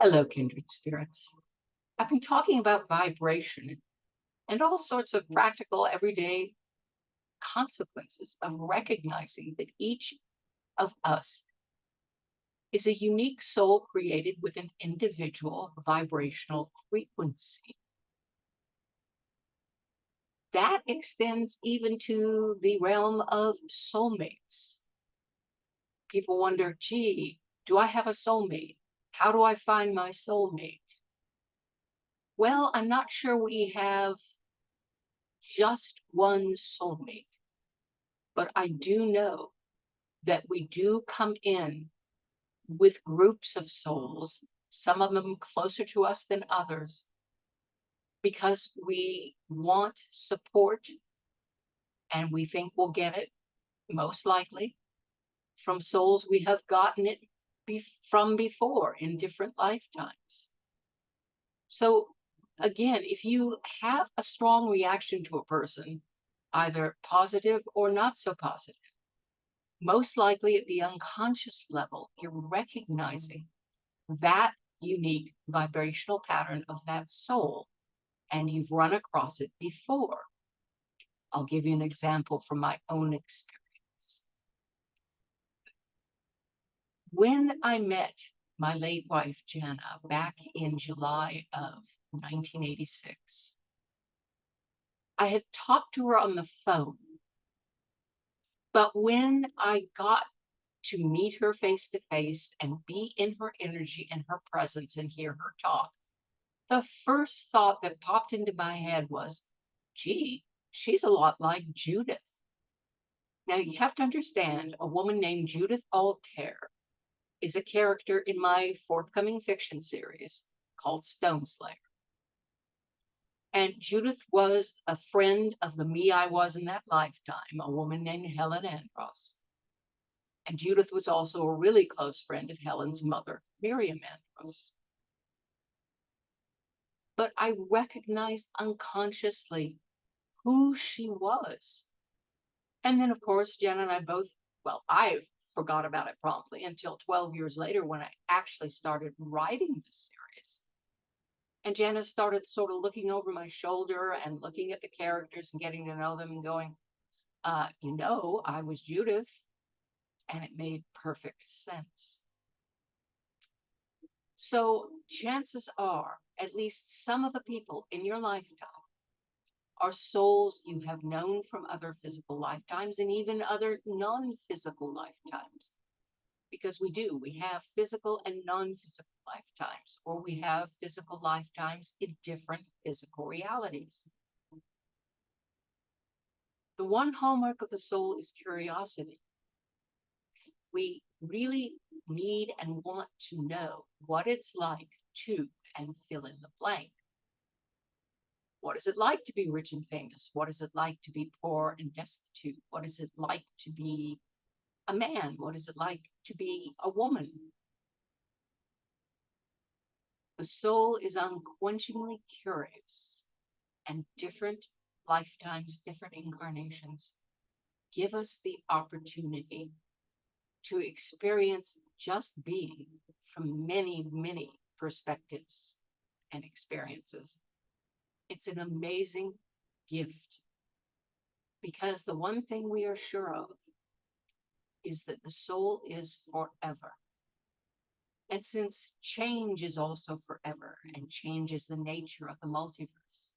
Hello, kindred spirits. I've been talking about vibration and all sorts of practical, everyday consequences of recognizing that each of us is a unique soul created with an individual vibrational frequency. That extends even to the realm of soulmates. People wonder, gee, do I have a soulmate? How do I find my soulmate? Well, I'm not sure we have just one soulmate, but I do know that we do come in with groups of souls, some of them closer to us than others, because we want support and we think we'll get it, most likely, from souls we have gotten it from before in different lifetimes. So, again, if you have a strong reaction to a person, either positive or not so positive, most likely at the unconscious level, you're recognizing that unique vibrational pattern of that soul, and you've run across it before. I'll give you an example from my own experience. When I met my late wife, Jana, back in July of 1986, I had talked to her on the phone, but when I got to meet her face to face and be in her energy and her presence and hear her talk, the first thought that popped into my head was, gee, she's a lot like Judith. Now, you have to understand, a woman named Judith Altair is a character in my forthcoming fiction series called Stone Slayer. And Judith was a friend of the me I was in that lifetime, a woman named Helen Andros. And Judith was also a really close friend of Helen's mother, Miriam Andros. But I recognized unconsciously who she was. And then, of course, Jen and I both, well, I forgot about it promptly until 12 years later when I actually started writing this series. And Janice started sort of looking over my shoulder and looking at the characters and getting to know them and going, I was Judith. And it made perfect sense. So chances are, at least some of the people in your lifetime are souls you have known from other physical lifetimes and even other non-physical lifetimes. Because we have physical and non-physical lifetimes, or we have physical lifetimes in different physical realities. The one hallmark of the soul is curiosity. We really need and want to know what it's like to, and fill in the blank. What is it like to be rich and famous? What is it like to be poor and destitute? What is it like to be a man? What is it like to be a woman? The soul is unquenchingly curious, and different lifetimes, different incarnations give us the opportunity to experience just being from many, many perspectives and experiences. It's an amazing gift, because the one thing we are sure of is that the soul is forever. And since change is also forever, and change is the nature of the multiverse,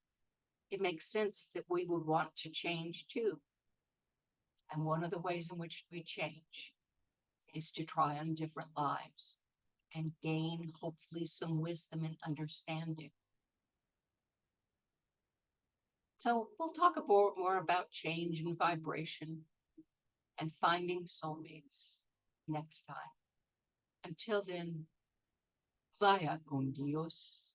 it makes sense that we would want to change too. And one of the ways in which we change is to try on different lives and gain, hopefully, some wisdom and understanding. So we'll talk more about change and vibration and finding soulmates next time. Until then, vaya con Dios.